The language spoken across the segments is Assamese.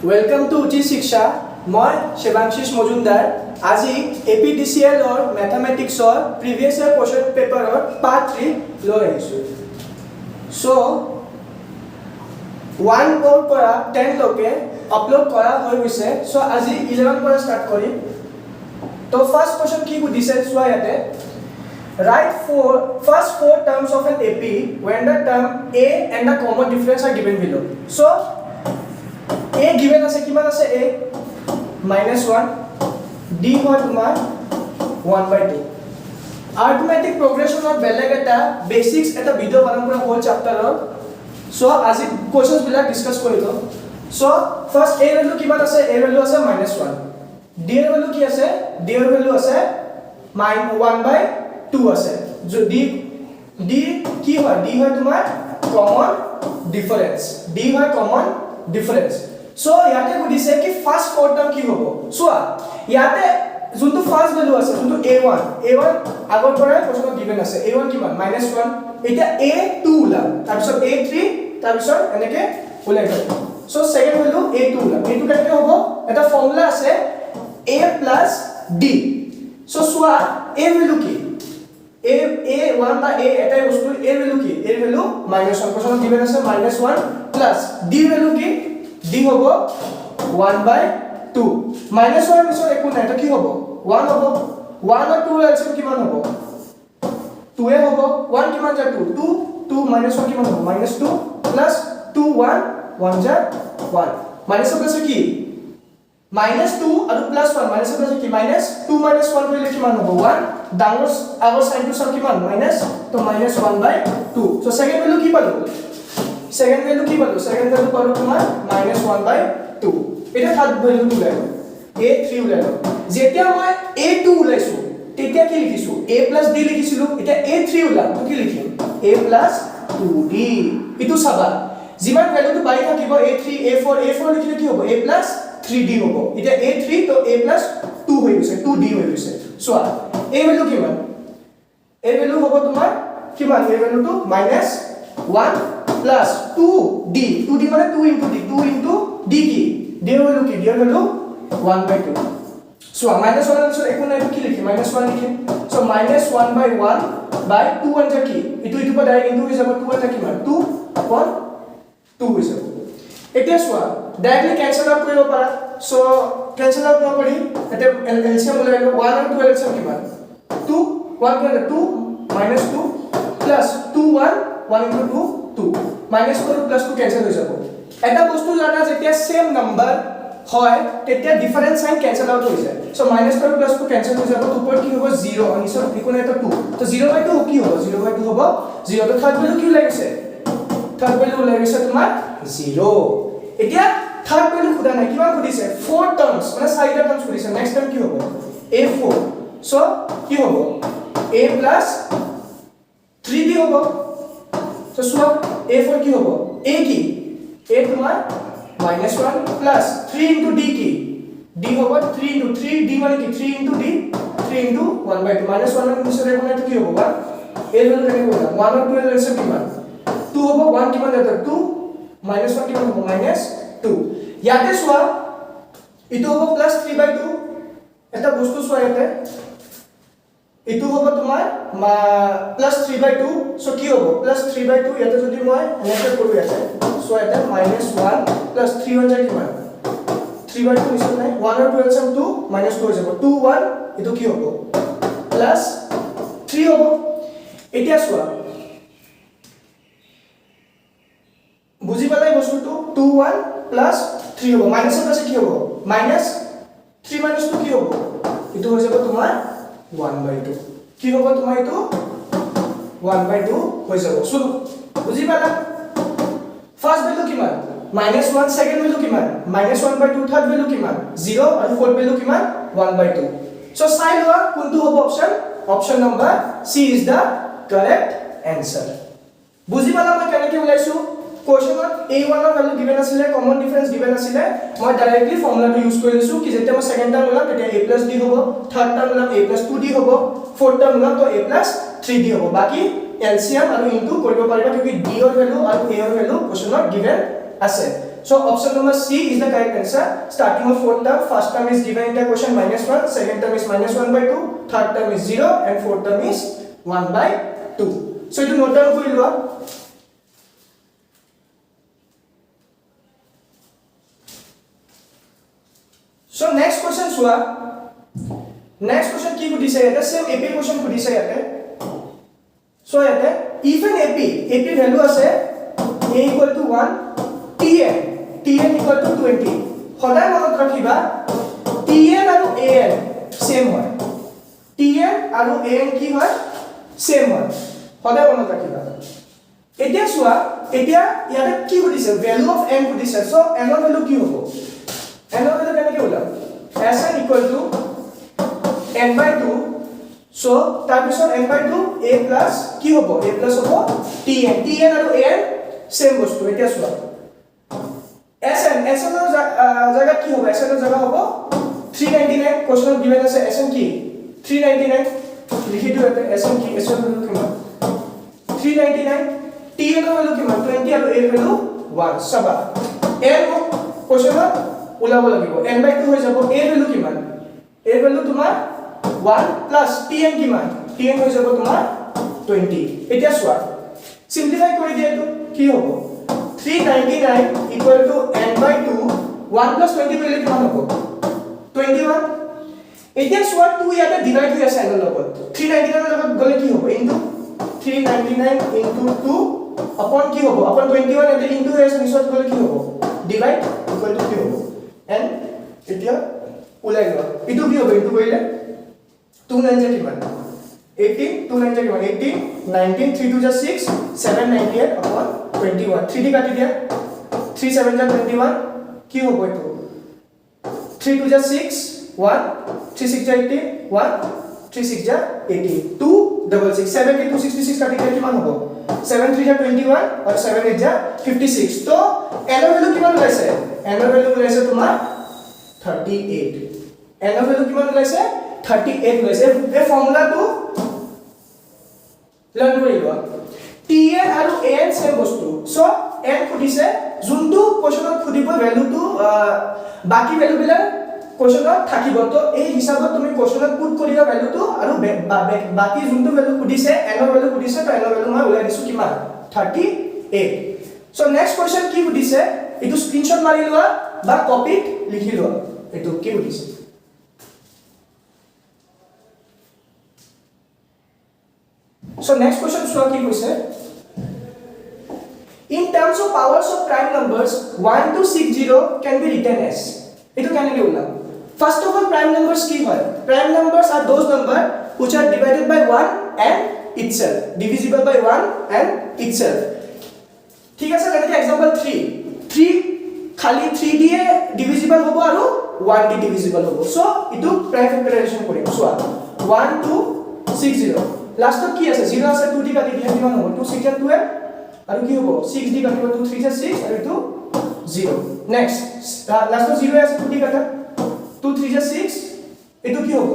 Welcome to Uti Shiksha. মই Shevangshish Mojumdar. আজি APDCL or Mathematics or previous year question paper or part 3 লৈ আহিছো. So 1 পৰা 10 লৈকে আপলোড কৰা হৈ গৈছে. So আজি 11 পৰা স্টাৰ্ট কৰিম. তো ফাৰ্স্ট কোৱেশ্চন কি সুধিছে চোৱা ইয়াতে. Write first four terms of an AP when the term A and the common difference are given below. So A given আছে কিমান আছে A -1 D হয় তোমাৰ 1/2 arithmetic progression of বেলেগ এটা বেসিক্স এটা ভিডিও বনাম পুৰা হোল চ্যাপ্টাৰৰ সো আজি কোৱেশ্চনস বিলাক ডিসকাস কৰিলো সো ফার্স্ট A ভ্যালু কিমান আছে A ভ্যালু আছে -1 D এর ভ্যালু কি আছে D এর ভ্যালু আছে -1/2 আছে যদি D কি হয় D হয় তোমাৰ কমন ডিফারেন্স D হয় কমন ডিফারেন্স সো ইয়াতে বুজিছে কি ফার্স্ট ফোর টার্ম কি হ'ব সোয়া ইয়াতে যোনটো ফার্স্ট ভ্যালু আছে যোনটো a1 আগৰ পৰাই কোৱেশ্চনত গিভেন আছে a1 কিমান -1 এটা a2 ওলাম তাৰপিছত a3 তাৰপিছত এনেকে ওলাই যাব সো সেকেন্ড ভ্যালু a2 ওলাম a2 কেনেকৈ হ'ব এটা ফৰ্মুলা আছে a + d so soya a value কি a1 বা a এটাই বস্তু a ভ্যালু কি a ভ্যালু -1 কোৱেশ্চনত গিভেন আছে -1 প্লাস d ভ্যালু কি d হ'ব 1/2 -1 নিশ্চয় একো নাই তো কি হ'ব 1 হ'ব 1 আৰু 2 এর এলসিএম কিমান হ'ব 2 এ হ'ব 1 কিমান যায় 2 2 2 -1 কিমান হ'ব -2 প্লাস 2 1 1 যায় 1 মাইনাস প্লাস কি -2 আৰু প্লাস 1 মাইনাস প্লাস কি -2 -1 কৰিলে কিমান হ'ব 1 ডাঙৰ আগৰ সাইনটো সব কিমান মাইনাস তো -1/2 সো সেকেন্ড ভ্যালু কি পালো সেকেন্ড ভ্যালু কি পালো সেকেন্ড ভ্যালু পালো তোমাৰ -1/2 এটা থার্ড ভ্যালু উলাইলো a3 উলাইলো যেতিয়া মই a2 উলাইছো তেতিয়া কি লিখিছো a + d লিখিছিলো এটা a3 উলাম তো কি লিখিম a + 2d ইটো চাবা যিমান ভ্যালুটো বাই থাকিব a3 a4 লিখিলে কি হ'ব a + 3d হ'ব এটা a3 তো a + 2 হৈ গৈছে 2d হৈ গৈছে সোয়া a ভ্যালু কিমান a ভ্যালু হ'ব তোমাৰ কিমান a ভ্যালুটো -1 plus 2d 2d মানে 2 into d 2 into d কি d ভ্যালু কি d ভ্যালু 1/2 সো -1 এর একো নাই কি লিখি -1 লিখি সো -1/1 by 2 আনজা কি ইটো ইটো পা ডাইরেক্ট ইনটু হৈ যাব 2 আনজা কিমান 2 upon 2 হৈ যাব এতিয়া সোয়া ডাইরেক্টলি ক্যান্সেল আউট কৰিব পাৰা সো ক্যান্সেল আউট নকৰি এতে এলসিএম ওলাই গ'ল 1 আৰু 2 এলসিএম কিমান 2 1 + 2 -2 plus 2 1 1 into 2 2 -4 plus 2 कैंसिल হৈ যাব এটা বস্তু জানা যেতিয়া সেম নাম্বার হয় তেতিয়া ডিফারেন্স সাইন ক্যান্সেল আউট হৈ যায় সো -4 plus 2 कैंसिल হৈ যাব উপর কি হ'ব 0 আৰু নিচৰ ইকোনে তো 2 তো 0/2 কি হ'ব 0/2 হ'ব 0 তো থার্ড ভ্যালু কি লাগিছে থার্ড ভ্যালু লাগিছে তোমাৰ 0 এতিয়া থার্ড ভ্যালু খুদা নাই কিমান খুদিছে 4 টার্মস মানে 4টা টার্মস খুদিছে নেক্সট টাইম কি হ'ব a4 সো কি হ'ব a + 3d হ'ব So so a4 কি হ'ব a কি a তোমাৰ -1 plus 3 into d কি d হ'ব 3 into 3 d মানে কি 3 into d 3 into 1/2 -1 এর নিচে কোনে কি হ'ব 1 a ভ্যালু কেনে হ'ব 1 আৰু 2 এর রেশিও কিমান 2 হ'ব 1 কিমান যাব 2 -1 কিমান হ'ব -2 ইয়াতে সোৱা ইটো হ'ব +3/2 এটা বস্তু সোৱা ইয়াতে ইটো হ'ব তোমাৰ +3/2 সো কি হ'ব +3/2 ইয়াতে যদি মই এনেকে কৰো ইয়াতে সো এটা -1 + 3 হৈ যায় কিমান 3/2 নিশ্চয় নাই 1 আৰু 2 এলসিএম 2 -2 হৈ যাব 2 1 ইটো কি হ'ব +3 হ'ব এতিয়া সোৱা বুজি পালাই বস্তুটো 2 1 + 3 হ'ব মাইনাসৰ পাছে কি হ'ব -3 - 2 কি হ'ব ইটো হৈ যাব তোমাৰ 1/2 কি হ'ব তোমাৰ এটো 1/2 হৈ যাব সো বুজি পালা ফার্স্ট ভ্যালু কিমান -1 সেকেন্ড ভ্যালু কিমান -1/2 থার্ড ভ্যালু কিমান 0 আৰু ফোৰ্থ ভ্যালু কিমান 1/2 সো চাই লোৱা কোনটো হ'ব option number C is the correct answer বুজি পালা মই কেনেকৈ উলাইছো কোৱেশ্চনত a1 ৰ ভ্যালু গিভেন আছিল কমন ডিফাৰেন্স গিভেন আছিল মই ডাইৰেক্টলি ফৰ্মুলাটো ইউজ কৰি লৈছো কি যেতিয়া মই সেকেন্ড টাইম উলাম তেতিয়া a + d হ'ব থার্ড টাইম উলাম a + 2d হ'ব ফোর্থ টাইম উলাম তো a + 3d হ'ব বাকি এলসিএম আৰু ইনটু কৰিব পাৰিবা কিউকি d ৰ ভ্যালু আৰু a ৰ ভ্যালু কোৱেশ্চনত গিভেন আছে so option number C is the correct answer starting of fourth term first term is given in the question -1 second term is -1/2 third term is 0 and fourth term is 1/2 so etu note down kori loa so next question soa next question ki kudise eta same AP question kudise yate so yate if an AP value ase a equal to 1 tn equal to 20 সদায় মনত ৰাখিবা tn আৰু an same হয় tn আৰু an কি হয় same হয় সদায় মনত ৰাখিবা এতিয়া চোৱা এতিয়া ইয়াতে কি কৰিছে ভ্যালু অফ n কৰিছে সো n ৰ ভ্যালু কি হ'ব n ৰ ভ্যালু কেনেকৈ ওলাব sn equal to n/2 so তাৰ পিছত n/2 a plus কি হ'ব a plus হ'ব tn আৰু an same বস্তু এতিয়া চোৱা SN ৰ জায়গা কি হ'ব SN ৰ জায়গা হ'ব 399 কোশ্চন গিভেন আছে SN কি 399 লিখি দিও এতে SN কি SN ভ্যালু কিমান 399 TN ৰ ভ্যালু কিমান 20 আৰু A ভ্যালু 1 সবা N কোশ্চন ওলাব লাগিব n/2 হৈ যাব A ভ্যালু কিমান A ভ্যালু তোমাৰ 1 প্লাস TN কিমান TN হৈ যাব তোমাৰ 20 এতিয়া চোৱা সিম্পলিফাই কৰি দিয়া এটো কি হ'ব 399 equal to n/2 1 plus 20 কৰিলে কিমান হ'ব 21 এতিয়া সোৱা 2 ইয়াতে ডিভাইড হৈ আছে এনৰ লগত 399 ৰ লগত গলে কি হ'ব ইনটু 399 into 2 upon কি হ'ব upon 21 ইয়াতে ইনটু হৈ আছে নিছত গলে কি হ'ব ডিভাইড ইকুৱেল টু কি হ'ব n এতিয়া ওলাই গ'ল ইটো কি হ'ব ইনটু কৰিলে 2 9 যে কিমান 18 2 9 যে কিমান 18 19 3 2 6 798 upon 21 3d কাটি দিয়া 3 7 जा 21 কি হ'ব এটো 3 2 जा 6 1 3 6 जा 18 1 3 6 जा 18 2 6 7 के 2 66 काटी দিয়া কিমান হ'ব 7 3 जा 21 और 7 8 जा 56 তো n ৰ ভ্যালু কিমান ওলাইছে n ৰ ভ্যালু ওলাইছে তোমাৰ 38 n ৰ ভ্যালু কিমান ওলাইছে 38 ওলাইছে এই ফৰ্মুলাটো লাৰ্ন কৰি লোৱা tn আৰু an সেম বস্তু সো n খুদিছে যোনটো কোশ্চনত খুদিব ভ্যালুটো বাকি ভ্যালু বিলা কোশ্চনত থাকিব তো এই হিসাবত তুমি কোশ্চনত পুট কৰিবা ভ্যালুটো আৰু বাকি যোনটো ভ্যালু খুদিছে n ৰ ভ্যালু খুদিছে তো n ৰ ভ্যালু মই উলাই দিছো কিমান 38 সো নেক্সট কোশ্চন কি খুদিছে এটো স্ক্ৰিনশট মাৰি লোৱা বা কপিত লিখি লোৱা এটো কি খুদিছে So next question soa ki hoise in terms of powers of prime numbers 1 to 60 can be written as eto keneke hola first of all prime numbers ki hoy prime numbers are those number which are divided by 1 and itself divisible by 1 and itself thik ase lenike example 3 khali 3 die divisible hobo aru 1 di divisible hobo so eto prime factorization korim soa 1 to 60 last की আছে 0 আছে 2 দি কাটি দিয়া কিমান হ'ব 2 6 12 আৰু কি হ'ব 6 দি কাটিব 2 3 6 আৰু এটো 0 নেক্সট লাষ্ট 0 আছে 2 দি কাটা 2 3 6 এটো কি হ'ব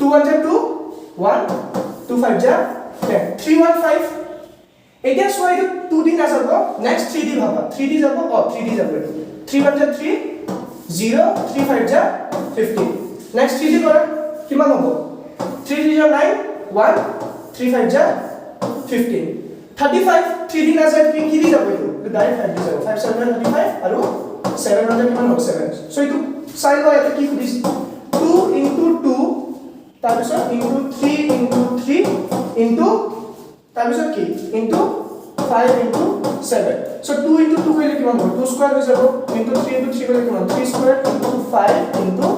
2 1 2 1 2 5 10 3 1 5 এতিয়া সো এটো 2 দি না যাব নেক্সট 3 দি ভাবা 3 দি যাব 3 দি যাব 3 1 3 0 3 5 15 নেক্সট 3 দি কৰা কিমান হ'ব 3 3 9 1 3 5 ja 15 35 3 din as pin ki di jabo etu direct 5 di jabo 5 7 35 aru 700 kiman hob 7 so etu side lo eta ki khudisi 2 into 2 tar pisot into 3 into 3 into tar pisot ki into 5 into 7 so 2 into 2 kole kiman hob 2 square ho jabo into 3 into 3 kole kiman 3 square into 5 into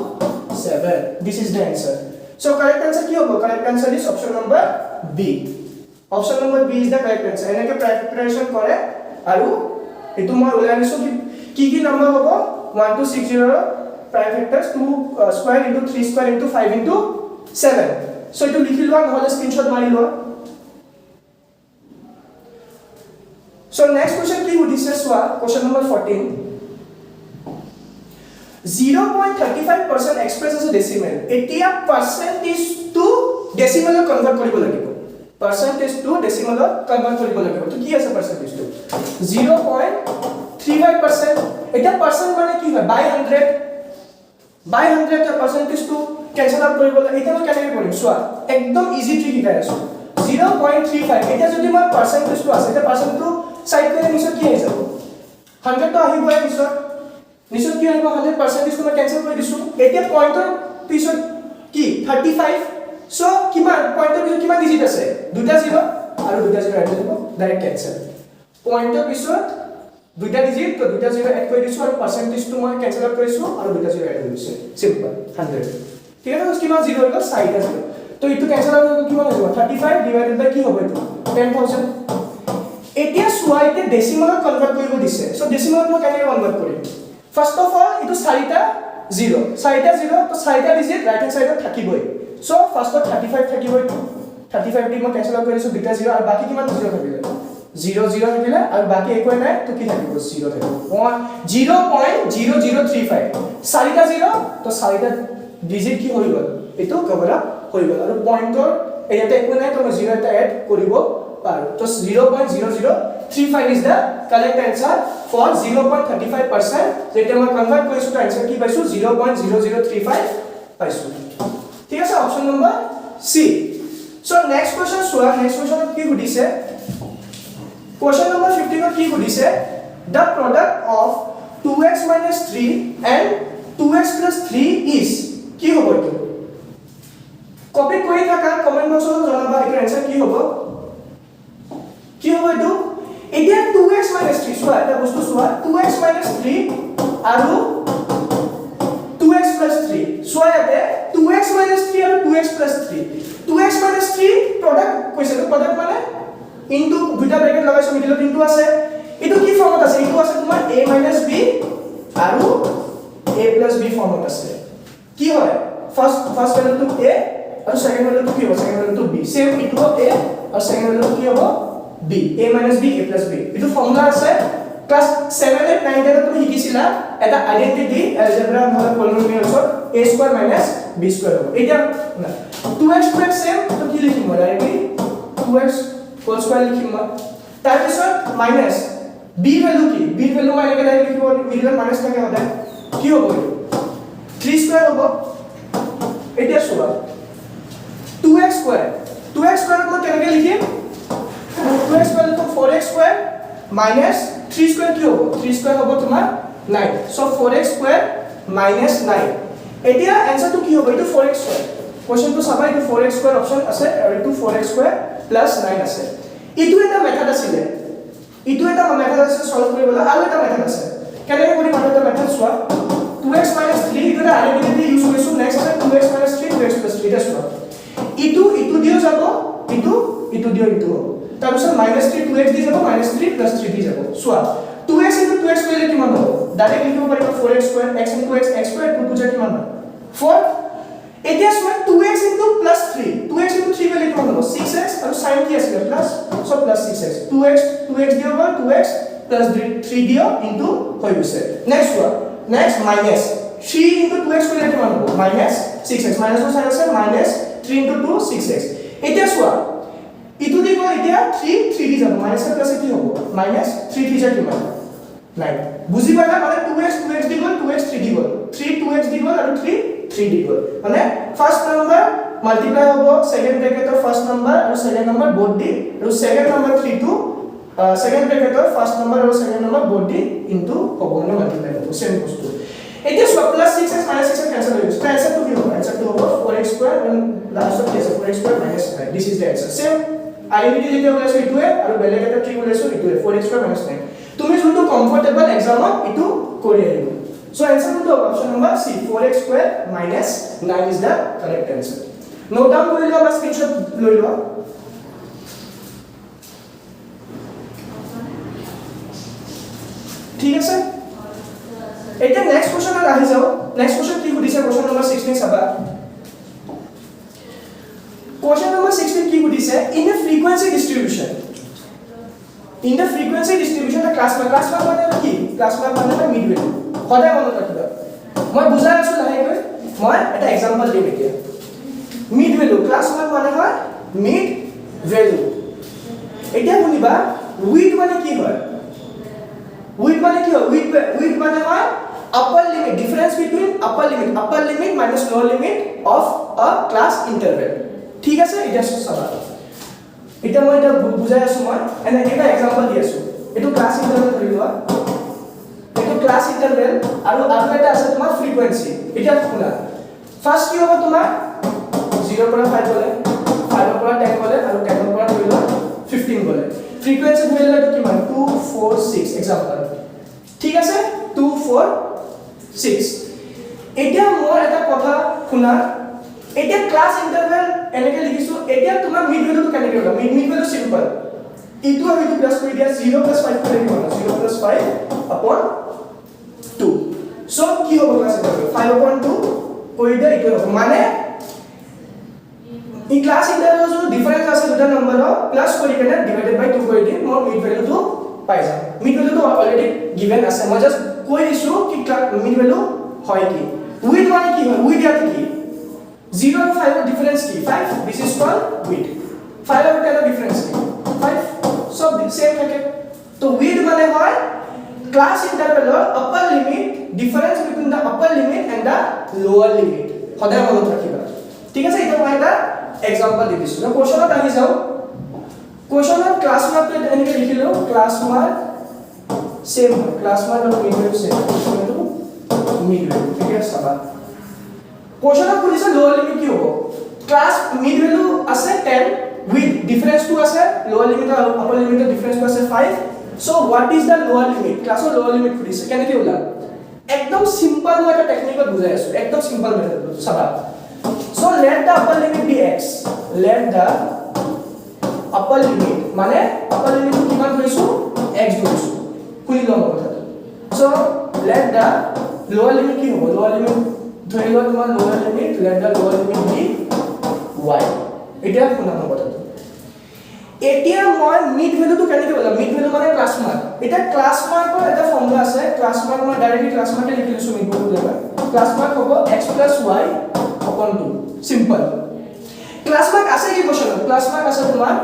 7 this is the answer So correct answer ki hobo correct answer is option number B option number B is the correct answer enake preparation kore aru etu moi ulai disu ki number hobo 1 to 60 prime factors 2 square into 3 square into 5 into 7 so etu likhi lwa নহলে screenshot mari lwa so next question ki hudise swa question number 14 0.35% expressed as a decimal. Etia percentage to decimal convert koribo lagibo. Percentage to decimal convert koribo lagibo. To ki ase percentage to 0.35% 25%. এটা পার্সেন্ট মানে কি হয় বাই 100 তে পার্সেন্টেজ টু ক্যান্সেল আউট কৰিবলৈ এটা মই কেনেকৈ কৰিম চোৱা একদম ইজি ট্ৰিক শিকাই আছো 0.35 এটা যদি মই পাৰ্সেন্টেজ টু আছে এটা পাৰ্সেন্টটো সাইড কৰি নিছত কি হৈ যাব 100 তো আহিব নিছত কি আহিব 100 পার্সেন্টেজ মই ক্যান্সেল কৰি দিছো এতিয়া পইণ্টৰ পিছত কি 35 সো কিমান পইণ্টৰ পিছত কিমান ডিজিট আছে দুটা 0 আৰু দুটা 0 এড কৰিব ডাইৰেক্ট ক্যান্সেল পইণ্টৰ পিছত দুটা ডিজিট তো দুটা 0 এড কৰি দিছো আৰু পাৰ্সেন্টেজটো মই ক্যান্সেল আউট কৰিছো আৰু দুটা 0 এড কৰিছো সিম্পল 100 ঠিক আছে কিমান 0 হৈ গ'ল 4টা 0 তো ইটো ক্যান্সেল আউট হৈ কিমান হৈ যাব 35 ডিভাইডেড বাই কি হ'ব এটো 10000 এতিয়া সোয়াইতে ডেসিমালত কনভার্ট কৰিব দিছে সো ডেসিমালত মই কেনেকৈ কনভাৰ্ট কৰিম ফার্স্ট অফ অল ইটো 4টা 0 তো 4টা ডিজিট রাইট হ্যান্ড সাইডত থাকিবই সো ফার্স্টত 35 থাকিবই 35 দি মই ক্যান্সেল আউট কৰিছো দুটা 0 আৰু বাকি কিমান 0 থাকিলে 0 0 থাকিলে আৰু বাকি একো নাই তো কি থাকিব 0 থাকিব 0.0035 4টা 0 তো 4টা ডিজিট কি হৈ গ'ল এটো কভার আপ হৈ গ'ল আৰু পইণ্টৰ এয়াতে একো নাই তো মই 0 এটা এড কৰিব পাৰো তো 0.0035 is the correct answer for 0.35% যেটা মই কনভাৰ্ট কৰিছো তো आंसर কি পাইছো 0.0035 পাইছো ঠিক আছে অপশন নম্বৰ সি সো নেক্সট কোৱেশ্চন সোৱা নেক্সট কোৱেশ্চনত কি সুধিছে কোৱেশ্চন নম্বৰ 15 ত কি সুধিছে the product of 2x - 3 and 2x + 3 is কি হ'ব এটো কপি কৰি থাকা কমেন্ট বক্সত জনাবা এটো आंसर কি হ'ব এটো এতিয়া 2x - 3 সোৱা এটা বস্তু সোৱা 2x - 3 আৰু 2x + 3 সোৱা ইয়াতে 2x - 3 আৰু 2x + 3 2x - 3 প্ৰডাক্ট কৈছে তো প্ৰডাক্ট মানে ইনটু দুটা ব্ৰেকেট লগাইছো মিডলত ইনটু আছে এটো কি ফৰ্মত আছে ইনটু আছে তোমাৰ a - b আৰু a + b ফৰ্মত আছে কি হয় ফাৰ্স্ট ভ্যালুটো a আৰু সেকেন্ড ভ্যালুটো কি হ'ব সেকেন্ড ভ্যালুটো b সেম ইনটু a আৰু সেকেন্ড ভ্যালুটো কি হ'ব b a - b a + b এটো ফর্মুলা আছে ক্লাস 7 8 9 10 তুমি শিকিছিলা এটা আইডেন্টিটি এলজেব্রা নহলে পলিনোমিয়ালছৰ a² - b² হ'ব এটা 2x সেম তো কি লিখিম মই ডাইৰেক্টলি 2x হোল স্কয়াৰ লিখিম মই তাৰ পিছত মাইনাস b ভ্যালু কি b ভ্যালু মই এনেকৈ ডাইৰেক্ট লিখিব মিডলত মাইনাস থাকে হতে কি হ'ব 3² হ'ব এতিয়া চোৱা 2x² মই কেনেকৈ লিখিম 2x = 4x² minus 3² কি হ'ব 3² হ'ব তোমাৰ 9 সো 4x² minus 9 এতিয়া आंसरটো কি হ'ব এটো 4x² কোৱেশ্চনটো চাবা এটো 4x² অপচন আছে আৰু এটো 4x² plus 9 আছে এটো এটা মেথড আছে সলভ কৰিবলৈ আৰু এটা মেথড আছে কেনেকৈ কৰি মানে এটা মেথড চোৱা 2x - 3 ইটো এটা আইডেন্টিটি ইউজ কৰিছো নেক্সট আছে 2x - 3 2x + 3 এটা চোৱা ইটো দিও যাব ইটো দিও ইটো হ'ব তাৰপিছত -3 2x দি যাব -3 + 3 দি যাব সোৱা 2x * 2x কৰিলে কিমান হ'ব ডাইৰেক্ট লিখিব পাৰিবা 4x² x * x x² 2 2 কিমান হয় 4 এতিয়া সোৱা 2x + 3 2x * 3 কৰিলে কিমান হ'ব 6x আৰু sin কি আছিল plus so plus 6x 2x দিও গ'ল 2x + 3 দিও ইনটু হৈ গৈছে নেক্সট সোৱা নেক্সট -3 * 2x কৰিলে কিমান হ'ব -6x মাইনাসৰ সাইন আছে -3 * 2 6x এতিয়া সোৱা ইটো দি গ'ল এতিয়া 3 দি যাব মাইনাস প্লাস কি হ'ব -3 3 যা কিমান 9 বুজি পালা মানে 2x দি গ'ল 2x 3 দি গ'ল 3 2x দি গ'ল আৰু 3 দি গ'ল মানে ফাৰ্স্ট নাম্বাৰ মাল্টিপ্লাই হ'ব সেকেন্ড ব্ৰ্যাকেটৰ ফাৰ্স্ট নাম্বাৰ আৰু সেকেন্ড নাম্বাৰ বোথ দি আৰু সেকেন্ড নাম্বাৰ 3 টু সেকেন্ড ব্ৰ্যাকেটৰ ফাৰ্স্ট নাম্বাৰ আৰু সেকেন্ড নাম্বার বোথ দি ইনটু হ'ব মানে মাল্টিপ্লাই হ'ব সেম বস্তু এতিয়া সব প্লাস 6x - 6x ক্যান্সেল হৈ গৈছে आंसरটো কি হ'ব आंसरটো হ'ব 4x² and লাষ্টত কি আছে 4x² - 9 this is the answer same identity যেটা ওলাইছো ইটোৱে আৰু বেলেগ এটা ট্ৰিক ওলাইছো ইটোৱে 4x² - 9 তুমি যোনটো কমফৰ্টেবল এক্সামত ইটো কৰি আহিব so answer to option number C 4x² - 9 is the correct answer note down কৰি লোৱা বা স্ক্ৰিনশ্বট লৈ লোৱা ঠিক আছে এটা নেক্সট কোৱেশ্চনত আহি যাও নেক্সট কোৱেশ্চন কি সুধিছে কোৱেশ্চন নম্বৰ 16 চাবা Question number 16 কি সুধিছে in a frequency distribution the class mark মানে কি class mark মানে mid value সদায় মনত ৰাখিবা মই বুজাই আছো লাহেকৈ মই এটা एग्जांपल দিম এতিয়া mid value class mark মানে হয় mid value এতিয়া শুনিবা width মানে কি হয় উইথ মানে কি হয় উইথ মানে হয় upper limit difference between upper limit minus lower limit of a class interval ঠিক আছে এটা চাবা এটা মই এটা বুজাই আছো মই এনে এটা एग्जांपल দি আছো এটো ক্লাস ইন্টারভেল ধৰি লোৱা এটো ক্লাস ইন্টাৰভেল আৰু এটা আছে তোমাৰ ফ্ৰিকোয়েন্সি এটা শুনা ফাৰ্স্ট কি হ'ব তোমাৰ 0 পৰা 5 গলে 5 পৰা 10 গলে আৰু 10 পৰা ধৰি লোৱা 15 গলে ফ্ৰিকোয়েন্সি ধৰি লোৱা কিমান 2 4 6 एग्जांपल ঠিক আছে 2 4 6 এতিয়া মই এটা কথা শুনা এতিয়া ক্লাস ইন্টারভেল এনেকে লিখিছো এতিয়া তোমাৰ মিড ভ্যালুটো কেনেকে হ'ব মিড ভ্যালু সিম্পল ইটো আমি তো প্লাস কৰি দিয়া 0 + 5 কৰি দিব 0 + 5 upon 2 সো কি হ'ব ক্লাস ইন্টারভেল 5 upon 2 কৰি দিয়া ইটো হ'ব মানে ই ক্লাস ইন্টাৰভেল जो ডিফাৰেন্স আছে দুটা নম্বৰৰ প্লাস কৰি কেনে ডিভাইডেড বাই 2 কৰি দিম মই মিড ভ্যালুটো পাই যাম মিড ভ্যালুটো অলৰেডি গিভেন আছে মই জাস্ট কৈ দিছো কি মিড ভ্যালু হয় কি উইথ মানে কি হয় উইথ ইয়াত কি 0 and 5 এর ডিফারেন্স কি 5 this is called width 5 and 10 এর ডিফারেন্স কি 5 সব সেম থাকে তো width মানে হয় ক্লাস ইন্টাৰভেলৰ upper limit difference between the upper limit and the lower limit সদায় মনত ৰাখিবা ঠিক আছে এটা মই এটা एग्जांपल দি দিছো কোশ্চনত আহি যাও কোশ্চনত ক্লাস মার্ক এনেকে লিখিলো class mark same class mark আৰু মিড ভ্যালু সেম কিন্তু মিড ভ্যালু ঠিক আছে চাবা কোশ্চনত পুলিছে লোয়ার লিমিট কি হ'ব ক্লাস মিড ভ্যালু আছে 10 উইথ ডিফারেন্স টু আছে লোয়ার লিমিট আৰু আপাৰ লিমিটেৰ ডিফাৰেন্স আছে 5 so what is the lower limit ক্লাসৰ লোয়ার লিমিট পুলিছে কেনেকে ওলা একদম সিম্পল মই এটা টেকনিকত বুজাই আছো একদম সিম্পল মেথড চাবা so let the upper limit be x let the upper limit মানে upper limit কিমান ধৰিছো x ধৰিছো খুলি লম কথাটো so let the lower limit কি হ'ব lower limit ধৰি লোৱা তোমাৰ lower limit let the lower limit be y এটা শুনাম কথাটো এতিয়া মই মিড ভ্যালুটো কেনেকে বলা মিড ভ্যালু মানে ক্লাস মার্ক এটা ক্লাস মাৰ্কৰ এটা ফৰ্মুলা আছে ক্লাস মাৰ্ক মই ডাইৰেক্টলি ক্লাস মার্কে লিখি দিছো মিড ভ্যালু লেবা ক্লাস মার্ক হ'ব x + y upon 2 simple class mark আছে কি কোশ্চন class mark আছে তোমাৰ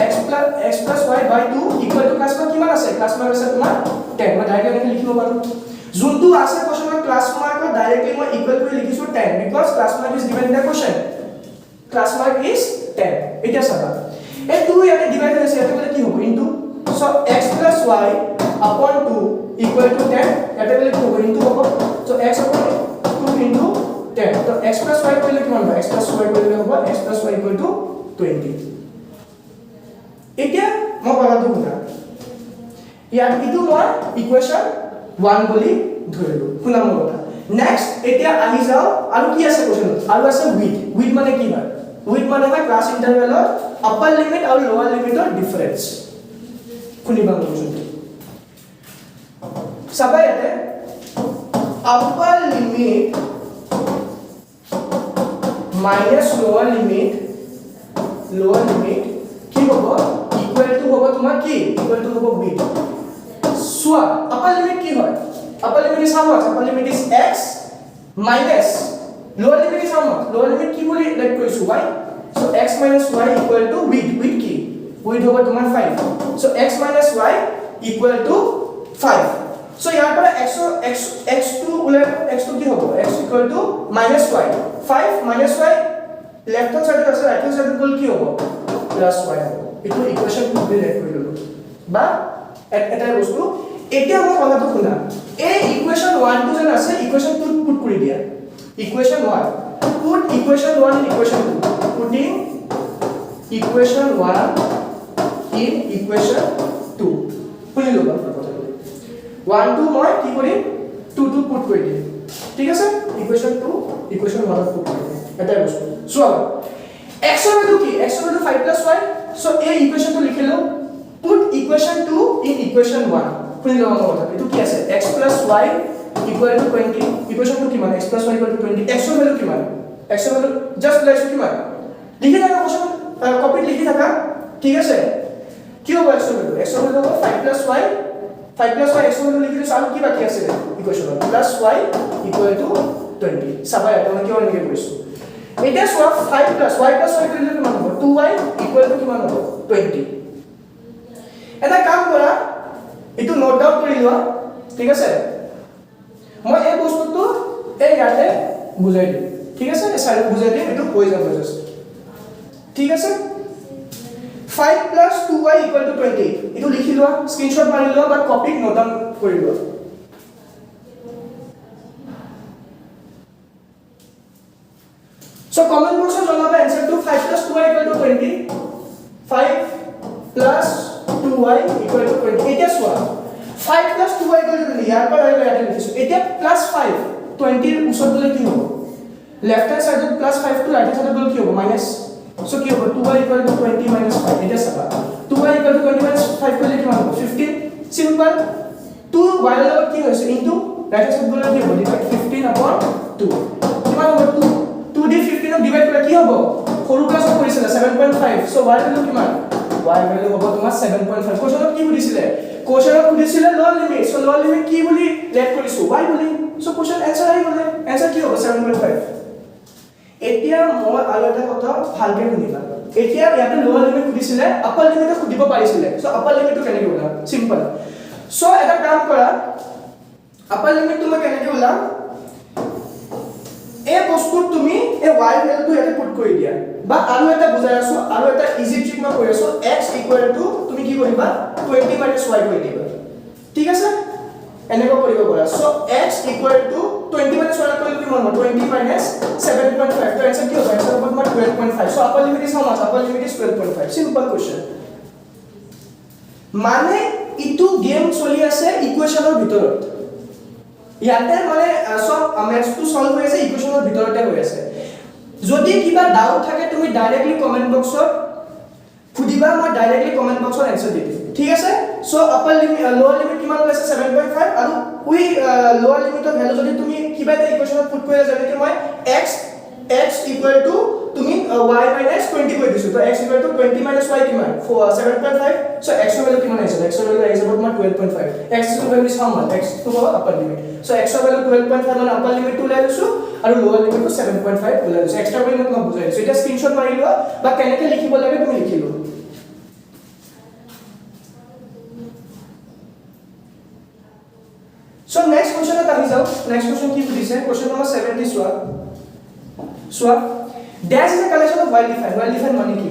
x + y by 2 equal to class mark কিমান আছে class mark আছে তোমাৰ 10 মই ডাইৰেক্টলি লিখিব পাৰো যোনটো আছে কোশ্চনৰ class mark ডাইৰেক্টলি মই ইকুৱেল কৰি লিখিছো 10 because class mark is given in the question class mark is 10 এটা চাবা এই 2 ইয়াতে ডিভাইড হৈছে এটা বলে কি হ'ব into so x + y upon 2 equal to 10 এটা বলে কি হ'ব ইনটু হ'ব so x upon 2 into 10 तो x + y কৰিলে কিমান হয় x + y কৰিলে হ'ব x + y = 20 এতিয়া মই কথাটো শুনা ইয়াত ইটো মই ইকুৱেশ্যন 1 বুলি ধৰিলো শুনা মোৰ কথা নেক্সট এতিয়া আহি যাও আৰু কি আছে কোশ্চনত আৰু আছে উইথ মানে কি হয় উইথ মানে হয় ক্লাস ইন্টাৰভেলৰ আপাৰ লিমিট আৰু লোৱাৰ লিমিটৰ ডিফাৰেন্স শুনিবা কোশ্চনটো চাবা ইয়াতে upper limit minus lower limit কি হ'ব ইকুৱেল টু হ'ব তোমাৰ কি ইকুৱেল টু হ'ব b সোয়া আপার লিমিট কি হয় আপার limit is how mass upper limit is x minus lower limit is how much lower limit কি বুলি লেট কৰিছো y so x minus y equal to with কি with হ'ব তোমাৰ 5 so x minus y equal to 5 so ইয়াৰ পৰা x2 উলাই x2 কি হ'ব x equal to minus y 5 minus y left hand side আছে right hand side গল কি হ'ব plus y হ'ব এটো ইকুৱেশ্যন টু দি লেট কৰি ললো বা এটা বস্তু এতিয়া মই কথাটো শুনা এই ইকুৱেশ্যন 1 টু যেন আছে ইকুৱেশ্যন 2 পুট কৰি দিয়া equation 1 put equation 1 in equation 2 putting equation 1 in equation 2 শুনি লবা কথাটো 1 2 মই কি কৰিম 2 2 পুট কৰি দিম ঠিক আছে ইকুৱেশ্যন 2 ইকুৱেশ্যন 1 পুট কৰি দিম এটা বস্তু সো x এৰ ভ্যালু কি x এৰ ভ্যালু 5 + y সো এই ইকুৱেশ্যনটো লিখিলো put equation 2 in equation 1 শুনি লবা কথা এটো কি আছে x + y equal to 20 equation 2 কিমান x + y equal to 20 x এর ভ্যালু কিমান x এর ভ্যালু জাস্ট লাইক কিমান লিখি থাকা কোশ্চন কপি লিখি থাকা ঠিক আছে কি হ'ব x এর ভ্যালু x এর ভ্যালু হ'ব 5 + y 5 + y x এর ভ্যালু লিখি দিছো আৰু কি বাকি আছে ইকুৱেশ্যনত + y equal to 20 সাবা এটা মই কিয় লিখি কৰিছো এটা সোয়া 5 + y + y কৰিলে কিমান হ'ব 2y equal to কিমান হ'ব 20 এটা কাম কৰা এটো নোট ডাউন কৰি লোৱা ঠিক আছে মই এই বস্তুটো এই ইয়াতে বুজাই দিম ঠিক আছে এই সাইডত বুজাই দিম এটো হৈ যাব জাস্ট ঠিক আছে 5 plus 2y equal to 20 এটো লিখি লোৱা স্ক্ৰিনশ্বট মাৰি লোৱা বা কপি নোট ডাউন কৰি লোৱা so comment box में जनाबा answer to 5 plus 2y equal to 20 5 plus 2y equal to 20 এটা সোয়া 5 plus 2y equal to 20 ইয়াৰ পৰা ইয়াতে লিখিছো এটা plus 5 20 এর উসত বলে কি হ'ব লেফট হ্যান্ড সাইডত plus 5 টু রাইট হ্যান্ড সাইডত বলে কি হ'ব মাইনাস so কি হ'ব 2y equal to 20 minus 5 এটা সাবা 2y equal to 20 minus 5 করলে কি হবে 15 সিম্পল 2y এর লগত কি হৈছে ইনটু রাইট হ্যান্ড সাইড বলে কি হ'ব 15 upon 2 কিমান হ'ব 2 2d 15 ডিভাইড কৰিলে কি হ'ব সৰু ক্লাছত কৰিছিল 7.5 so y ভ্যালু কিমান y ভ্যালু হ'ব তোমাৰ 7.5 কোশ্চনত কি সুধিছিলে কোশ্চনত সুধিছিলে লোৱাৰ লিমিট so লোৱাৰ লিমিট কি বুলি লেট কৰিছো y বুলি so কোশ্চন आंसर আহি গলে आंसर কি হ'ব 7.5 এতিয়া মই আৰু এটা কথা ভালকে শুনিবা এতিয়া ইয়াতে লোৱাৰ লিমিট সুধিছিলে আপাৰ লিমিট সুধিব পাৰিছিলে so আপাৰ লিমিটটো কেনেকৈ ওলাম সিম্পল so এটা কাম কৰা আপাৰ লিমিটটো মই কেনেকৈ ওলাম এই বস্তু তুমি এই y ভ্যালুটো ইয়াতে পুট কৰি দিয়া বা আৰু এটা বুজাই আছো আৰু এটা ইজি ট্ৰিক মই কৈ আছো x = তুমি কি কৰিবা 20 - y কৰি দিবা ঠিক আছে এনেকৈ কৰিব পৰা সো x = 20 - y কৰিলে কি হ'ব 20 - 7.5 তো आंसर কি হ'ব आंसर হ'ব তোমাৰ 12.5 so upper limit is how mass upper limit is 12.5 simple question মানে ইটো গেম চলি আছে ইকুয়েশনৰ ভিতৰত ইয়াতে মানে সব ম্যাথটো সলভ হৈ আছে ইকুয়েশনৰ ভিতৰতে হৈ আছে যদি কিবা ডাউট থাকে তুমি ডাইৰেক্টলি কমেন্ট বক্সত খুদিবা মই ডাইৰেক্টলি কমেন্ট বক্সত आंसर দি দিম ঠিক আছে সো আপাৰ লিমিট লোৱাৰ লিমিট কিমান ওলাইছে 7.5 আৰু উই লোৱাৰ লিমিটৰ ভ্যালু যদি তুমি কিবা এটা ইকুয়েশনত পুট কৰিলে যেনেকৈ মই x = তুমি y - 20 কৰি দিছো তো x = 20 - y কিমান 7.5 সো x এর ভ্যালু কিমান আছে x এর ভ্যালু x about 12.5 x এর value is how much x to upper limit so x এর ভ্যালু 12.5 মানে আপার লিমিট টু লাইছো আৰু লোৱাৰ লিমিটটো 7.5 ওলাইছো এক্সট্ৰা ভ্যালু মই তোমাক বুজাই দিছো এটা স্ক্ৰিনশ্বট মাৰি লোৱা বা কেনেকৈ লিখিব লাগে তুমি লিখি লোৱা So next question at ahi jao next question ki pudise question number 70 swa dash is a collection of well defined mane ki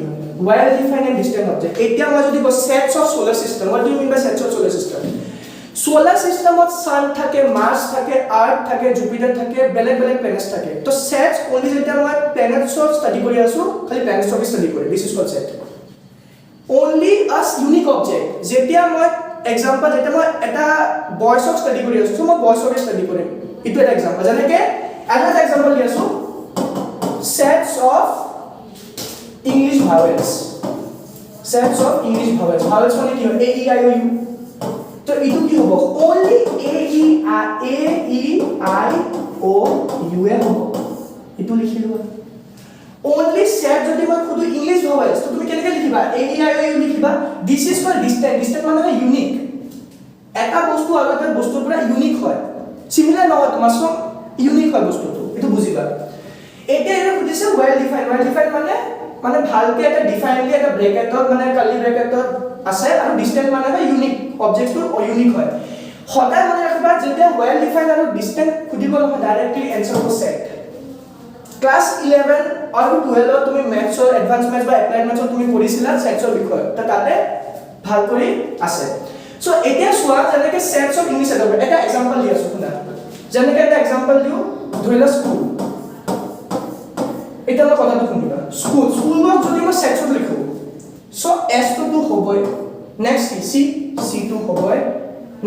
well defined and distant object etia moi jodi ko sets of solar system what do you mean by sets of solar system of sun thake mars thake earth thake jupiter thake beleg planets thake to sets only jeta moi planets of study kori asu khali planets of study kori this is called set only as unique object jetia moi example jeta moi eta boys of study kori asu so moi boys of study korim itu eta example janeke another example li asu sets of english vowels vowels mane ki hoy a e i o u to itu ki hobo only a e i o u e hobo itu likhi lo only set jodi moi khudu english vowels to tumi keneke likhiba a e i o u likhiba this is called distant mane hoy unique eta bostu aru eta bostu pura unique hoy similar নহয় তোমার সব ইউনিক হয় বস্তুটো এটো বুজিবা এটা এর বুঝিছে well defined মানে ভালকে এটা ডিফাইনলি এটা ব্র্যাকেটত মানে কার্লি ব্র্যাকেটত আছে আৰু ডিসটেন্ট মানে হয় ইউনিক অবজেক্টটো ইউনিক হয় সদায় মনে ৰাখিবা যেতিয়া well defined আৰু ডিসটেন্ট খুদিব নহয় ডাইৰেক্টলি आंसर হ'ব সেট ক্লাস 11 আৰু 12 তুমি ম্যাথছৰ এডভান্স ম্যাথছ বা এপ্লাইড ম্যাথছৰ তুমি পঢ়িছিলা সেটছৰ বিষয় তা তাতে ভাল কৰি আছে সো এতিয়া সোৱা যেনেকৈ সেটছ অফ ইংলিশ এটা এক্সাম্পল দি আছো শুনা যেনেকৈ এটা এক্সাম্পল দিও ধৰিলা স্কুল এটা মই কথাটো শুনিবা স্কুলক যদি মই সেটছত লিখো সো s টু হ'বই নেক্সট c টু হ'বই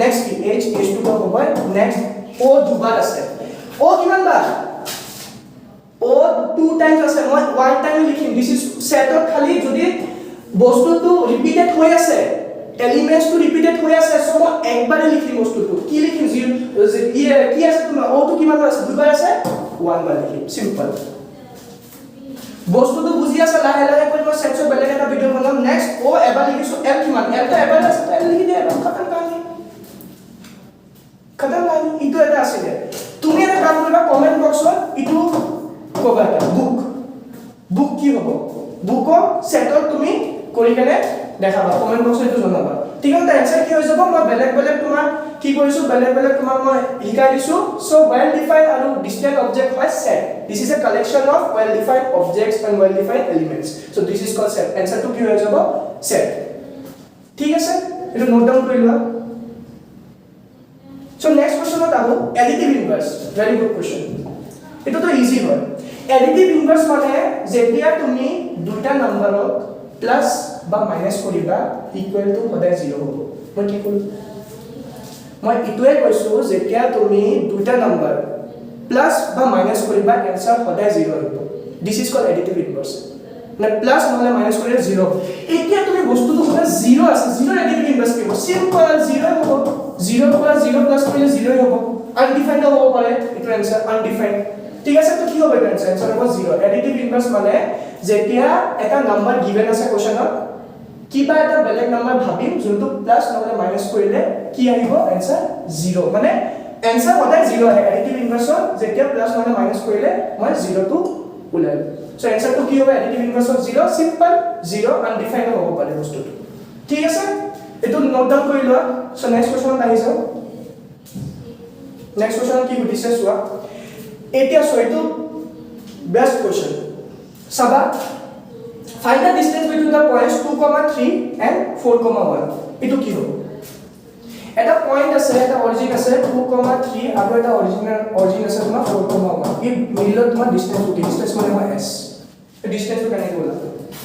নেক্সট h টু হ'বই নেক্সট o দুবাৰ আছে o কিমান বাৰ o টু টাইমছ আছে মই ওৱান টাইম লিখিম দিস ইজ সেটত খালি যদি বস্তুটো ৰিপিটেড হৈ আছে এলিমেন্টস টু ৰিপিটেড হৈ আছে সো মই একবাৰে লিখিম বস্তুটো কি লিখিম কি আছে তোমাৰ o টু কিমান বাৰ আছে দুবাৰ আছে ওৱান বাৰ লিখিম সিম্পল বস্তুটো বুজি আছে লাহে লাহে কৰি মই সেটছৰ বেলেগ এটা ভিডিও বনাম নেক্সট o এবাৰ লিখিছো l কিমান l তো এবাৰ আছে l লিখি দিয়া খতম কাহিনী ইটো এটা আছে তুমি এটা কাম কৰিবা কমেন্ট বক্সত ইটো কবা এটা বুক কি হ'ব বুকৰ সেটত তুমি কৰি কেনে দেখাবা কমেন্ট বক্সত ইটো জনাবা ঠিক আছে आंसर কি হৈ যাব মই বেলেগ বেলেগ তোমাৰ কি কৰিছো বেলেগ বেলেগ তোমাৰ মই লিখাই দিছো সো well defined আৰু distinct object হয় set this is a collection of well defined objects and well defined elements so this is called set answer to কি হৈ যাব set ঠিক আছে এটা নোট ডাউন কৰি লোৱা so next question ত আহো additive inverse very good question এটা তো ইজি হয় additive inverse মানে যেতিয়া তুমি দুটা নম্বৰক প্লাস বা মাইনাস কৰিবা ইকুৱেল টু সদায় 0 হ'ব মই কি কৰিম মই ইটোৱে কৈছো যেতিয়া তুমি দুটা নম্বৰ প্লাস বা মাইনাস কৰিবা आंसर সদায় 0 হ'ব this is called additive inverse না প্লাস নহলে মাইনাস কৰিলে 0 এতিয়া তুমি বস্তুটো সদায় 0 আছে 0 additive inverse কি হ'ব সিম্পল 0 হ'ব 0 প্লাস 0 প্লাস কৰিলে 0 হ'ব undefined হ'ব পাৰে এটো आंसर undefined ঠিক আছে তো কি হবে এটা आंसर হ'ব 0 additive inverse মানে যেতিয়া এটা নাম্বার গিভেন আছে কোশ্চেনত কিবা এটা বেলেগ নাম্বার ভাবিম যোনটো প্লাস নহলে মাইনাস কৰিলে কি আহিব आंसर 0 মানে आंसर সদায় 0 আহে additive inverse যেতিয়া প্লাস নহলে মাইনাস কৰিলে মই 0 টো উলাই সো आंसर টো কি হ'ব additive inverse 0 সিম্পল 0 undefined হ'ব পাৰে বস্তুটো ঠিক আছে এটো নোট ডাউন কৰি লোৱা সো নেক্সট কোশ্চন আহি যাও নেক্সট কোশ্চন কি সুধিছে চোৱা এতিয়া সৈটো best question Saba, find the distance between the points 2, 3 and 4, 1. Itu ki hobo? Eta point ase, eta origin ase 2, 3 aru eta origin ase tuma 4, 1. Ye middle tuma distance uti distance mane hoy s. Distance to kane bola.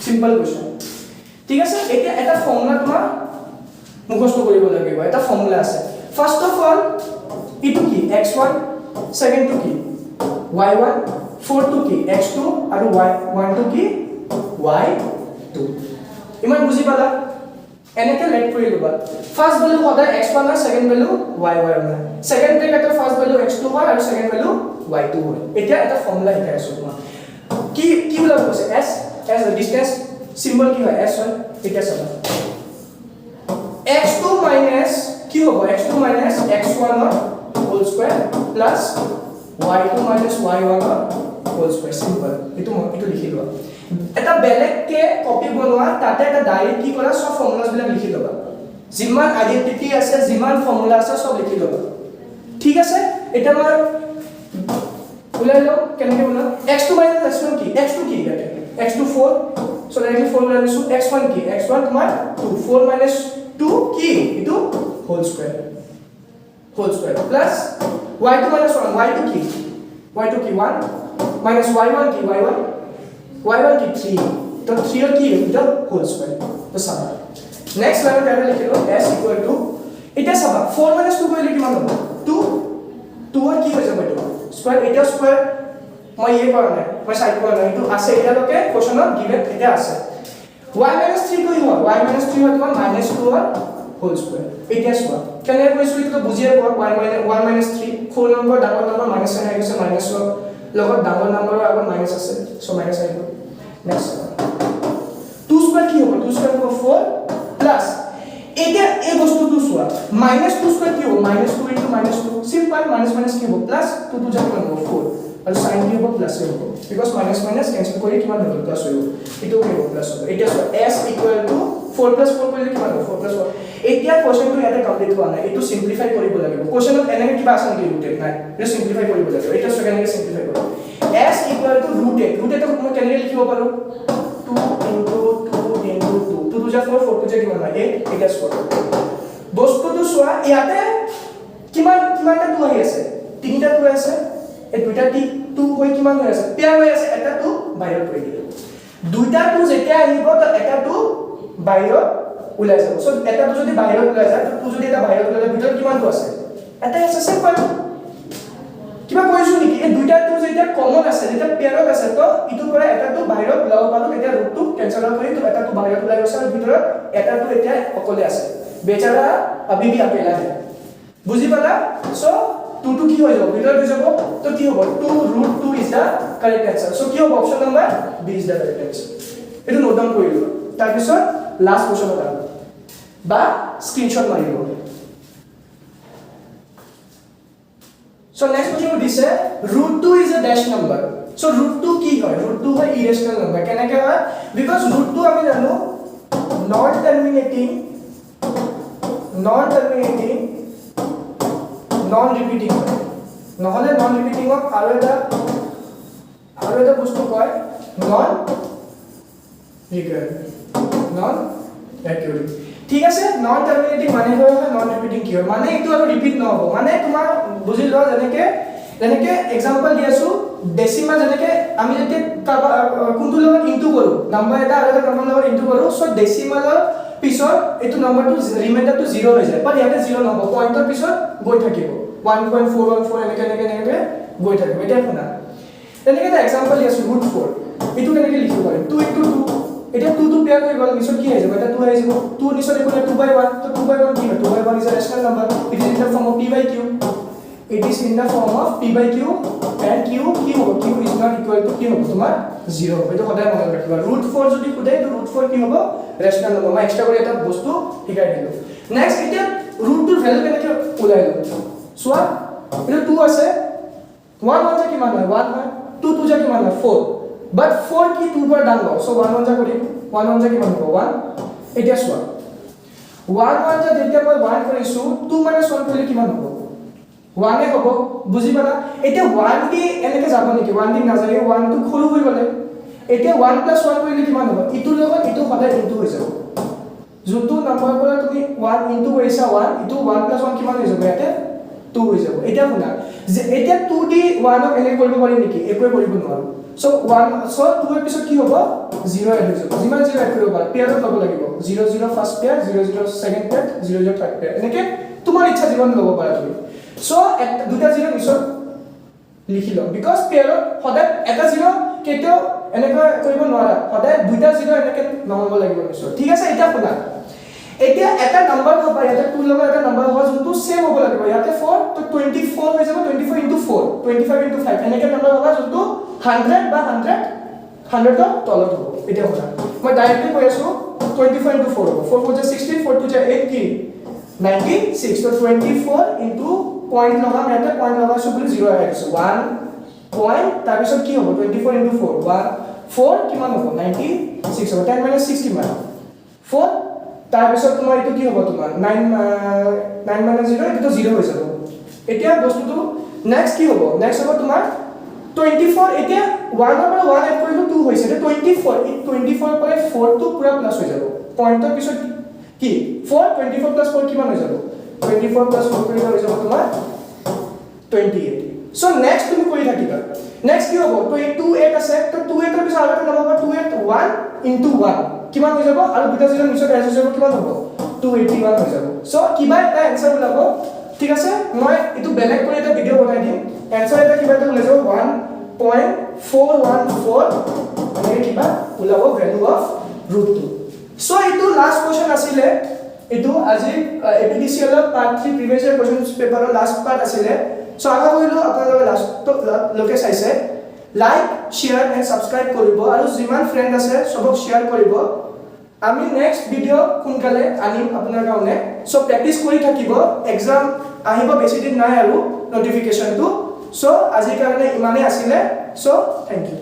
Simple question. ঠিক আছে এটা এটা ফর্মুলা তোমার মুখস্থ কৰিব লাগিব এটা ফর্মুলা আছে ফার্স্ট অফ অল ইটো কি x1 সেকেন্ড টু কি y1 4 to কি x2 আৰু y1 to কি y2 ইমান বুজি পালা এনেকে লেট কৰি লবা ফাৰ্স্ট ভ্যালু সদায় x1 আৰু সেকেন্ড ভ্যালু y1 হয় সেকেন্ড ব্ৰেকেটৰ ফাৰ্স্ট ভ্যালু x2 হয় আৰু সেকেন্ড ভ্যালু y2 হয় এতিয়া এটা ফর্মুলা শিকাই আছো তোমাক কি কি বলা কৈছে s as a distance symbol কি হয় s হয় এটা চাবা x2 minus কি হ'ব x2 minus x1 whole square plus y2 minus y1 whole square simple itu লিখি লোৱা এটা বেলেগ কে কপি বনোৱা তাতে এটা ডাইৰেক্ট কি কৰা সব ফৰ্মুলাস বিলাক লিখি লবা যিমান আইডেন্টিটি আছে যিমান ফৰ্মুলা আছে সব লিখি লবা ঠিক আছে এটা মই উলাই লও কেনেকে বনা x2 minus x1 কি x2 কি ইয়াতে x2 4 so directly formula লিখছো x1 কি x1 তোমাৰ 2 4 minus 2 কি ইটো whole square plus y2 minus 1 y2 কি y2 কি 1 minus y1 কি y1 কি 3 तो 3 কি ইটো whole square তো সাবা নেক্সট লাইন কাৰে লিখিলো s equal to এটা সাবা 4 minus 2 কৰিলে কিমান হ'ব 2 কি হৈ যাব এটো স্কয়াৰ এটা স্কয়াৰ মই এই কৰা নাই মই সাইড কৰা নাই তো আছে এটা লকে কোশ্চনত গিভেন এটা আছে y - 3 কই হয় y - 3 হয় তোমাৰ -2 আৰ হোল স্কয়াৰ এটা সোৱা কেনে কৈছো ইটো বুজিয়ে পোৱা y - 3 4 নম্বৰ ডাঙৰ নম্বৰ মাইনাস আহি গৈছে মাইনাস লগত ডাঙৰ নম্বৰৰ আগত মাইনাস আছে সো মাইনাস আহিব নেক্সট 2 স্কয়ার কি হ'ব 2 স্কয়ার হ'ব 4 প্লাস এটা এই বস্তুটো সোৱা -2 স্কয়ার কি হ'ব -2 into -2 সিম্পল মাইনাস কি হ'ব প্লাস 2 2 যাব 4 আৰু sin কি হ'ব প্লাস হ'ব বিকজ মাইনাস কেনসেল কৰি কিমান হ'ব প্লাস হ'ব এটো কি হ'ব প্লাস হ'ব এটা s = 4 + 4 কৰিলে কিমান হ'ব 4 + 4 এতিয়া কোশ্চনটো ইয়াতে কমপ্লিট হোৱা নাই এটো সিম্পলিফাই কৰিব লাগিব কোশ্চনত এনেকে কিবা আছে নেকি ৰুটেড নাই এটো সিম্পলিফাই কৰিব লাগিব এটা সেকেন্ডে সিম্পলিফাই কৰিব s = ৰুটেড মই কেনেকৈ লিখিব পাৰো 2 into 2 2 যা 4 4 যা কিমান হয় 8 এটা স্কয়ার বস্তুটো সোৱা ইয়াতে কিমানটা 2 আহি আছে তিনিটা 2 আছে এই দুইটা 2 হৈ কিমান হৈ আছে পেয়াৰ হৈ আছে এটা 2 বাহিৰত কৰি দিলো দুইটা 2 যেতিয়া আহিব তো এটা 2 বাহিৰত ওলাই যাব সো এটা 2 যদি বাহিৰত ওলাই যায় তো 2 যদি এটা বাহিৰত ওলাই যায় ভিতৰত কিমান 2 আছে এটা আছে সিম্পল কিবা কৈছো নেকি এই দুইটা 2 যেতিয়া কমন আছে যেতিয়া পেয়াৰত আছে তো ইটো পৰা এটা 2 বাহিৰত ওলাব পাৰো তেতিয়া ৰুটটো কেনসেল কৰি তো এটা 2 বাহিৰত ওলাই গৈছে আৰু ভিতৰত এটা 2 এতিয়া অকলে আছে বেচাৰা अभी भी अकेला है বুজি পালা সো 2 কি হৈ যাব ভিতৰত হৈ যাব তো কি হ'ব 2√2 is the correct answer so কি হ'ব option number B is the correct answer এটো নোট ডাউন কৰি লোৱা তাৰ পিছত লাষ্ট কোশ্চন এটা বা স্ক্ৰিনশট মাৰিব সো নেক্সট কোশ্চন দিছে √2 is a dash number so √2 কি হয় √2 হয় ইৰেশনাল নাম্বাৰ কেনেকৈ হয় বিকজ √2 আমি জানো not terminating non terminating non repeating হয় নহলে নন ৰিপিটিংক আৰু এটা বস্তু কয় নন ৰিকাৰেন্ট নন ৰেকাৰিং ঠিক আছে নন টাৰ্মিনেটিং মানে হয় নন ৰিপিটিং কি হয় মানে এইটো আৰু ৰিপিট নহব মানে তোমাৰ বুজি লোৱা যেনেকে এক্সাম্পল দি আছো ডেসিমাল যেনেকে আমি যদি কোনটো লগত ইনটু কৰো নাম্বাৰ এটা আৰু এটা নাম্বাৰ লগত ইনটু কৰো সো ডেসিমালৰ পিছত এটো নাম্বাৰটো ৰিমাইন্ডাৰটো 0 হৈ যায় বাট ইয়াতে 0 নহব পইণ্টৰ পিছত গৈ থাকিব 1.414 এনেকে গৈ থাকিব এটা শুনা এনেকে এটা এক্সাম্পল দি আছো √4 এটো কেনেকে লিখিব পাৰিম 2 * 2 এটা 2 পেয়াৰ হৈ গ'ল নিশ্চয় কি হৈ যাব এটা 2 হৈ যাব 2 নিশ্চয় দেখুন 2/1 তো 2/1 কি হয় 2/1 is a rational number it is in the form of p/q it is in the form of p/q and q is not equal to কি হ'ব তোমাৰ 0 এটো সদায় মনত ৰাখিবা √4 যদি খুদে তো √4 কি হ'ব ৰেশনাল নম্বৰ মই এক্সট্ৰা কৰি এটা বস্তু শিকাই দিলো নেক্সট এতিয়া √2 ভ্যালু কেনেকে ওলাই লম সোৱা এটা 2 আছে 1 যা কিমান হয় 1 হয় 2 যা কিমান হয় 4 বাট 4 কি 2 পৰা ডাঙৰ সো 1 যা কৰি 1 যা কিমান হ'ব 1 এতিয়া সোৱা 1 যা যেতিয়া মই 1 কৰিছো 2 - 1 কৰিলে কিমান হ'ব 1 এ হ'ব বুজি পালা এতিয়া 1 টি এনেকে যাব নেকি 1 টি নাযায় 1 টো খৰু হৈ গলে এতিয়া 1 + 1 কৰিলে কিমান হ'ব ইটোৰ লগত ইটো সদায় ইনটু হৈ যাব যোনটো নম্বৰ পৰা তুমি 1 ইনটু কৰিছা 1 ইটো 1 + 1 কিমান হৈ যাব ইয়াতে 2 হৈ যাব এতিয়া শুনা যে এতিয়া 2 দি 1 ক এনে কৰিব পাৰি নেকি একোৱে কৰিব নোৱাৰো সো 2 এর পিছত কি হ'ব 0 এড হৈ যাব যিমান 0 এড কৰিব পাৰা পেয়াৰত ল'ব লাগিব 0 0 first pair 0 0 second pair 0 0 third pair এনেকে তোমাৰ ইচ্ছা যিমান ল'ব পাৰা তুমি সো দুটা 0 নিশ্চয় লিখি লও বিকজ পেয়াৰত সদায় এটা 0 কেটো এনেকৈ কৰিব নোৱাৰা সদায় দুটা 0 এনেকে নহব লাগিব নিশ্চয় ঠিক আছে এটা শুনা এতিয়া এটা নাম্বাৰ হ'ব ইয়াতে 2 লগত এটা নাম্বাৰ হ'ব যোনটো সেম হ'ব লাগিব ইয়াতে 4 তো 24 হৈ যাব 24 * 4 25 * 5 এনেকে নাম্বাৰ হ'ব যোনটো 100 বা 100 ৰ তলত হ'ব এটা কথা মই ডাইৰেক্টলি কৈ আছো 24 * 4 হ'ব 4 4 16 4 2 8 কি 96 তো 24 * পইণ্ট লগাম ইয়াতে পইণ্ট লগাইছো বুলি 0 আহিছে 1 পইণ্ট তাৰ পিছত কি হ'ব 24 * 4 4 কিমান হ'ব 96 হ'ব 10 - 6 কিমান 4 তাৰ পিছত তোমাৰ এটো কি হ'ব তোমাৰ 9 - 0 এটো 0 হৈ যাব এতিয়া বস্তুটো নেক্সট কি হ'ব নেক্সট হ'ব তোমাৰ 24 এতিয়া 1 ৰ পৰা 1 এড কৰিলো 2 হৈছে এটো 24 এই 24 ৰ পৰা 4 টো পুৰা প্লাস হৈ যাব পইণ্টৰ পিছত কি 4 24 + 4 কিমান হৈ যাব 24 + 4 কৰিলে হৈ যাব তোমাৰ 28 সো নেক্সট তুমি কৰি থাকিবা নেক্সট কি হ'ব তো এই 28 আছে তো 28 ৰ পিছত আৰু এটা নম্বৰ 28 1 * 1 কিমান হৈ যাব আৰু দুটা 0 নিশ্চয় এড হৈ যাব কিমান হ'ব 281 হৈ যাব সো কিবা এটা आंसर ওলাব ঠিক আছে মই এটো বেলেগ কৰি এটা ভিডিও বনাই দিম आंसर এটা কিবা এটা ওলাই যাব 1.414 মানে কিবা ওলাব ভ্যালু অফ √2 সো এটো লাস্ট কোশ্চেন আছিলে এটো আজি APDCL part 3 previous year question পেপাৰৰ লাস্ট পাৰ্ট আছিলে সো আশা কৰিলো আপোনালোকে লাস্ট লোকে চাইছে লাইক শেয়াৰ এন্ড সাবস্ক্ৰাইব কৰিব আৰু যিমান ফ্ৰেন্ড আছে সবক শেয়াৰ কৰিব আমি নেক্সট ভিডিও কোনকালে আনিম আপোনাৰ কাৰণে সো প্ৰ্যাকটিস কৰি থাকিব এক্সাম আহিব বেছি দিন নাই আৰু নোটিফিকেশনটো সো আজিৰ কাৰণে ইমানে আছিলে সো থ্যাংক ইউ